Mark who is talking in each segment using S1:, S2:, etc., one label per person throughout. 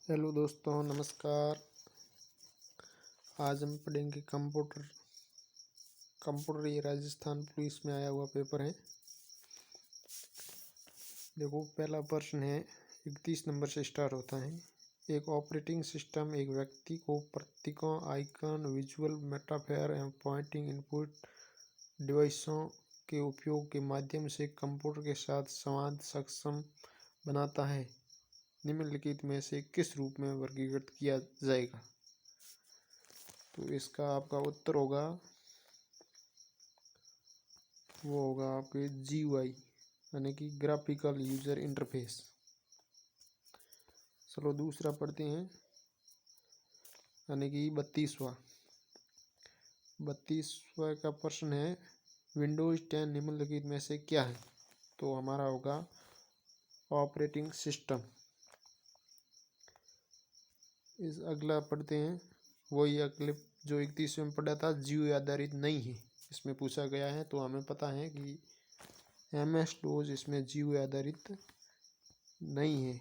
S1: Hello दोस्तों, नमस्कार। आज हम पढ़ेंगे कंप्यूटर। ये राजस्थान पुलिस में आया हुआ पेपर है। देखो, पहला प्रश्न है, 31 नंबर से स्टार्ट होता है। एक ऑपरेटिंग सिस्टम एक व्यक्ति को प्रतीकों, आइकन, विजुअल मेटाफर एवं पॉइंटिंग इनपुट डिवाइसों के उपयोग के माध्यम से कंप्यूटर के साथ संवाद सक्षम बनाता है। निम्नलिखित में से किस रूप में वर्गीकृत किया जाएगा? तो इसका आपका उत्तर होगा, वो होगा आपके GUI यानी कि ग्राफिकल यूजर इंटरफेस। चलो दूसरा पढ़ते हैं, यानी कि 32वां का प्रश्न है, विंडोज 10 निम्नलिखित में से क्या है? तो हमारा होगा ऑपरेटिंग सिस्टम। इस अगला पढ़ते हैं, वही अगले जो 31वें में पढ़ा था, GUI आधारित नहीं है, इसमें पूछा गया है। तो हमें पता है कि MS-DOS इसमें GUI आधारित नहीं है,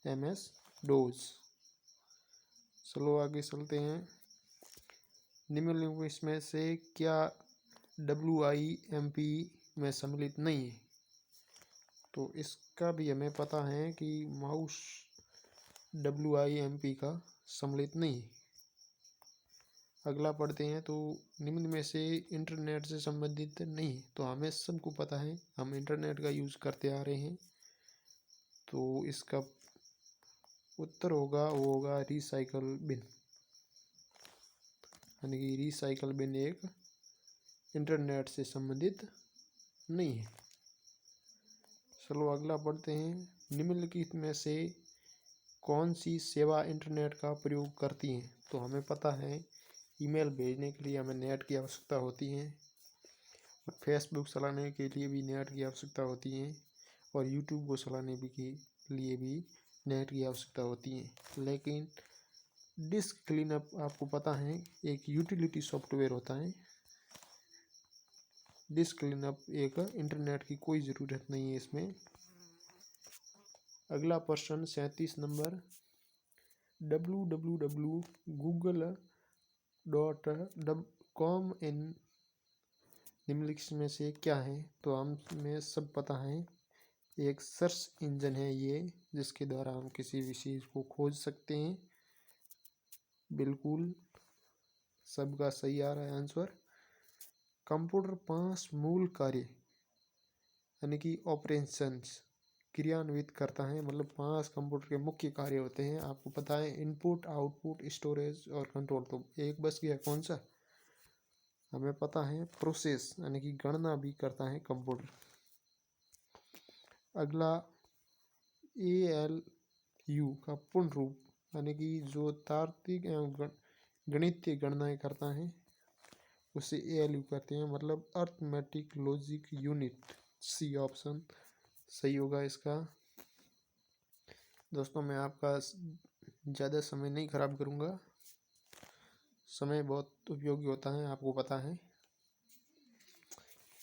S1: MS-DOS। चलो आगे चलते हैं, निम्नलिखित इसमें से क्या WIMP में सम्मिलित नहीं है? तो इसका भी हमें पता है कि माउस WIMP का सम्मिलित नहीं है। अगला पढ़ते हैं, तो निम्न में से इंटरनेट से संबंधित नहीं है। तो हमें सबको पता है, हम इंटरनेट का यूज़ करते आ रहे हैं। तो इसका उत्तर होगा, वो होगा रिसाइकल बिन, यानी कि रिसाइकल बिन एक इंटरनेट से संबंधित नहीं है। चलो अगला पढ़ते हैं, निम्नलिखित में से कौन सी सेवा इंटरनेट का प्रयोग करती है? तो हमें पता है, ईमेल भेजने के लिए हमें नेट की आवश्यकता होती है, और फेसबुक चलाने के लिए भी नेट की आवश्यकता होती है, और यूट्यूब को चलाने के लिए भी नेट की आवश्यकता होती है। लेकिन डिस्क क्लीनअप आपको पता है, एक यूटिलिटी सॉफ्टवेयर होता है। डिस्क क्लीनअप एक इंटरनेट की कोई ज़रूरत नहीं है इसमें। अगला प्रश्न 37 नंबर, www.google.com इन निम्नलिखित में से क्या है? तो हमें सब पता है, एक सर्च इंजन है ये, जिसके द्वारा हम किसी भी चीज़ को खोज सकते हैं। बिल्कुल सबका सही आ रहा है आंसर। कंप्यूटर 5 मूल कार्य यानी कि ऑपरेशंस क्रियान्वित करता है, मतलब 5 कंप्यूटर के मुख्य कार्य होते हैं। आपको पता है, इनपुट, आउटपुट, स्टोरेज और कंट्रोल। तो एक बस गया, कौन सा? हमें पता है प्रोसेस यानी कि गणना भी करता है कंप्यूटर। अगला ALU का पूर्ण रूप यानी कि जो तार्किक एवं गणितीय गणनाएं करता है उसे ALU कहते हैं, मतलब arithmetic logic unit. C option सही होगा इसका। दोस्तों, मैं आपका ज़्यादा समय नहीं खराब करूँगा, समय बहुत उपयोगी होता है, आपको पता है।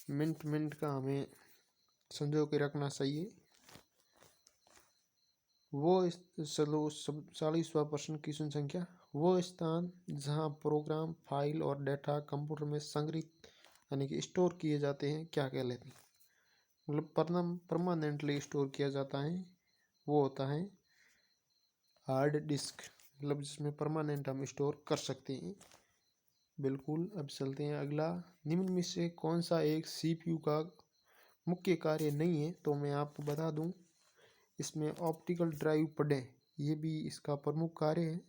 S1: मिनट का हमें संजो के रखना चाहिए। वो चलो 40वां प्रश्न, क्वेश्चन संख्या, वो स्थान जहाँ प्रोग्राम, फाइल और डेटा कंप्यूटर में संग्रहित यानी कि स्टोर किए जाते हैं, क्या कहलाते हैं? मतलब परमानेंटली स्टोर किया जाता है, वो होता है हार्ड डिस्क, मतलब जिसमें परमानेंट हम स्टोर कर सकते हैं। बिल्कुल। अब चलते हैं अगला, निम्न में से कौन सा एक CPU का मुख्य कार्य नहीं है? तो मैं आपको बता दूं, इसमें ऑप्टिकल ड्राइव पढ़ें, ये भी इसका प्रमुख कार्य है,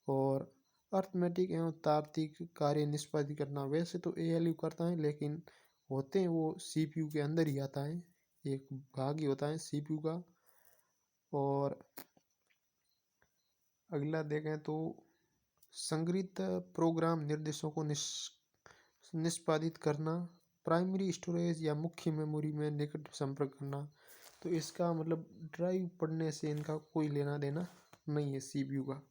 S1: और अर्थमेटिक एवं तार्किक कार्य निष्पादित करना। वैसे तो ALU करता है, लेकिन होते हैं वो CPU के अंदर ही आता है, एक भाग ही होता है CPU का। और अगला देखें तो संग्रहित प्रोग्राम निर्देशों को निष्पादित करना, प्राइमरी स्टोरेज या मुख्य मेमोरी में निकट संपर्क करना। तो इसका मतलब ड्राइव पढ़ने से इनका कोई लेना देना नहीं है CPU का।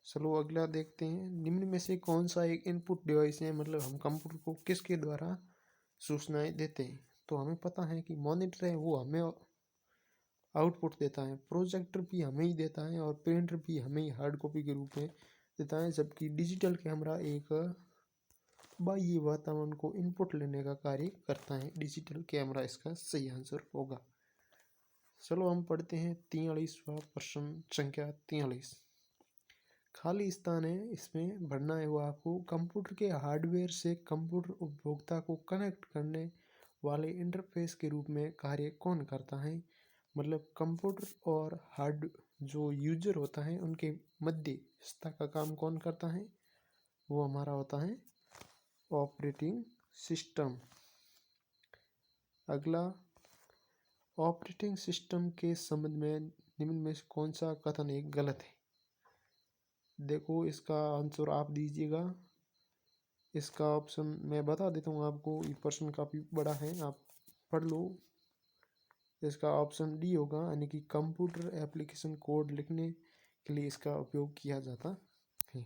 S1: चलो अगला देखते हैं, निम्न में से कौन सा एक इनपुट डिवाइस है, मतलब हम कंप्यूटर को किसके द्वारा सूचनाएं देते हैं? तो हमें पता है कि मॉनिटर है, वो हमें आउटपुट देता है। प्रोजेक्टर भी हमें ही देता है और प्रिंटर भी हमें ही हार्ड कॉपी के रूप में देता है, जबकि डिजिटल कैमरा एक बाह्य वातावरण को इनपुट लेने का कार्य करता है। डिजिटल कैमरा इसका सही आंसर होगा। चलो हम पढ़ते हैं 43वां प्रश्न, संख्या 43। खाली स्थान है, इसमें भरना है वो आपको। कंप्यूटर के हार्डवेयर से कंप्यूटर उपभोक्ता को कनेक्ट करने वाले इंटरफेस के रूप में कार्य कौन करता है? मतलब कंप्यूटर और हार्ड जो यूजर होता है उनके मध्यस्थता का काम कौन करता है? वो हमारा होता है ऑपरेटिंग सिस्टम। अगला, ऑपरेटिंग सिस्टम के संबंध में निम्न में से कौन सा कथन एक गलत है? देखो इसका आंसर आप दीजिएगा। इसका ऑप्शन मैं बता देता हूँ आपको, ये प्रश्न काफ़ी बड़ा है, आप पढ़ लो। इसका ऑप्शन डी होगा, यानी कि कंप्यूटर एप्लीकेशन कोड लिखने के लिए इसका उपयोग किया जाता है।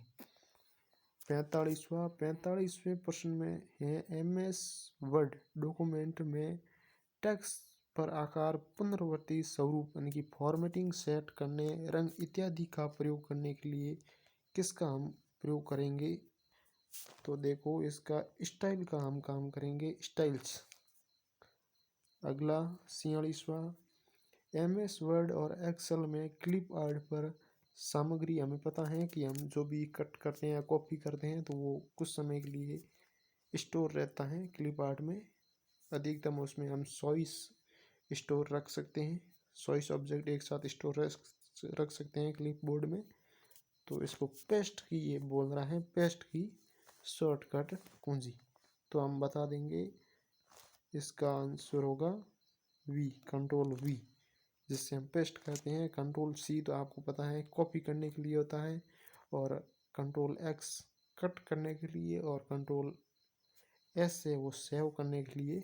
S1: 45वें प्रश्न में है, MS वर्ड डॉक्यूमेंट में टेक्स्ट पर आकार, पुनरावृत्ति स्वरूप यानी कि फॉर्मेटिंग सेट करने, रंग इत्यादि का प्रयोग करने के लिए किसका हम प्रयोग करेंगे? तो देखो इसका स्टाइल का हम काम करेंगे, स्टाइल्स। अगला 46वां, MS वर्ड और एक्सेल में क्लिप आर्ट पर सामग्री, हमें पता है कि हम जो भी कट करते हैं या कॉपी करते हैं तो वो कुछ समय के लिए स्टोर रहता है क्लिप आर्ट में। अधिकतम उसमें हम 100 स्टोर रख सकते हैं, 100 ऑब्जेक्ट एक साथ स्टोर रख सकते हैं क्लिप बोर्ड में। तो इसको पेस्ट की ये बोल रहा है, पेस्ट की शॉर्टकट कुंजी। तो हम बता देंगे इसका आंसर होगा वी, कंट्रोल वी, जिससे हम पेस्ट करते हैं। कंट्रोल सी तो आपको पता है कॉपी करने के लिए होता है, और कंट्रोल एक्स कट करने के लिए, और कंट्रोल एस से वो सेव करने के लिए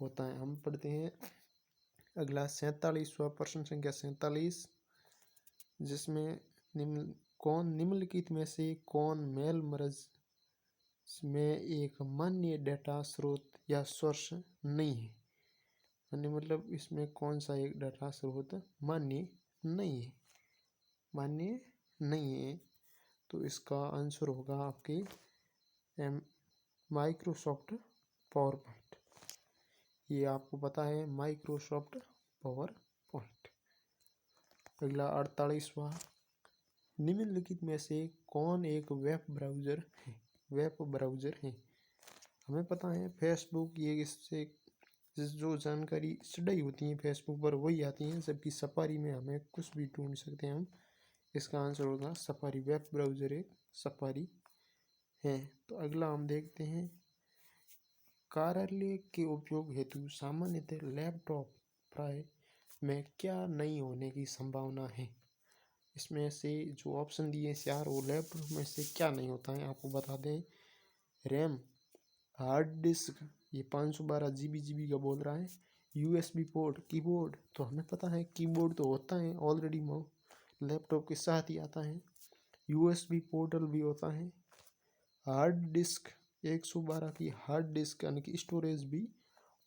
S1: होता है। हम पढ़ते हैं अगला 47वां प्रश्न, संख्या 47, जिसमें निम्नलिखित में से कौन मेल मर्ज में एक मान्य डेटा स्रोत या सोर्स नहीं है? यानी मतलब इसमें कौन सा एक डाटा स्रोत मान्य नहीं है, मान्य नहीं है? तो इसका आंसर होगा आपके माइक्रोसॉफ्ट पावर पॉइंट। ये आपको पता है माइक्रोसॉफ्ट पावर पॉइंट। अगला 48वां, निम्नलिखित में से कौन एक वेब ब्राउज़र है? वेब ब्राउज़र है, हमें पता है फेसबुक, ये इससे जो जानकारी चढ़ाई होती है फेसबुक पर वही आती है, जबकि सफारी में हमें कुछ भी ढूंढ सकते हैं हम। इसका आंसर होगा सफारी, वेब ब्राउज़र एक सफारी है। तो अगला हम देखते हैं, कार्यालय के उपयोग हेतु सामान्यतः लैपटॉप प्राय में क्या नहीं होने की संभावना है? इसमें से जो ऑप्शन दिए चार, वो लैपटॉप में से क्या नहीं होता है आपको बता दें। रैम, हार्ड डिस्क, ये 512 GB का बोल रहा है। USB पोर्ट, कीबोर्ड, तो हमें पता है कीबोर्ड तो होता है ऑलरेडी, लैपटॉप के साथ ही आता है। USB पोर्टल भी होता है। हार्ड डिस्क, 112 की हार्ड डिस्क यानी कि स्टोरेज भी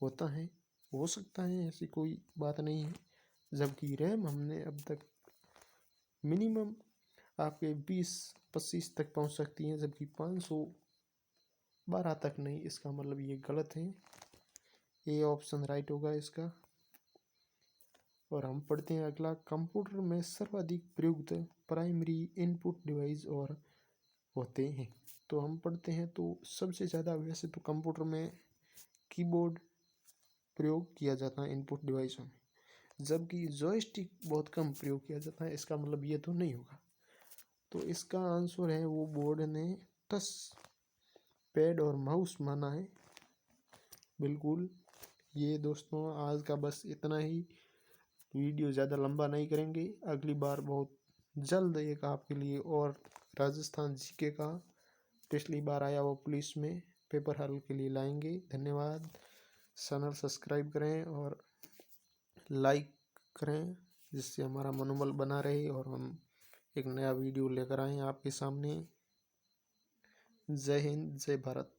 S1: होता है, हो सकता है, ऐसी कोई बात नहीं है। जबकि रैम हमने अब तक मिनिमम आपके 20-25 तक पहुंच सकती हैं, जबकि 512 तक नहीं। इसका मतलब ये गलत है, ए ऑप्शन राइट होगा इसका। और हम पढ़ते हैं अगला, कंप्यूटर में सर्वाधिक प्रयुक्त प्राइमरी इनपुट डिवाइस और होते हैं। तो हम पढ़ते हैं, तो सबसे ज़्यादा वैसे तो कंप्यूटर में कीबोर्ड प्रयोग किया जाता है इनपुट डिवाइसों में, जबकि जॉयस्टिक बहुत कम प्रयोग किया जाता है। इसका मतलब ये तो नहीं होगा। तो इसका आंसर है, वो बोर्ड ने टच पैड और माउस माना है, बिल्कुल। ये दोस्तों आज का बस इतना ही, वीडियो ज़्यादा लंबा नहीं करेंगे। अगली बार बहुत जल्द एक आपके लिए और राजस्थान जीके का पिछली बार आया वो पुलिस में पेपर हल के लिए लाएंगे। धन्यवाद। चैनल सब्सक्राइब करें और लाइक करें, जिससे हमारा मनोबल बना रहे और हम एक नया वीडियो लेकर आएँ आपके सामने। जय हिंद, जय भारत।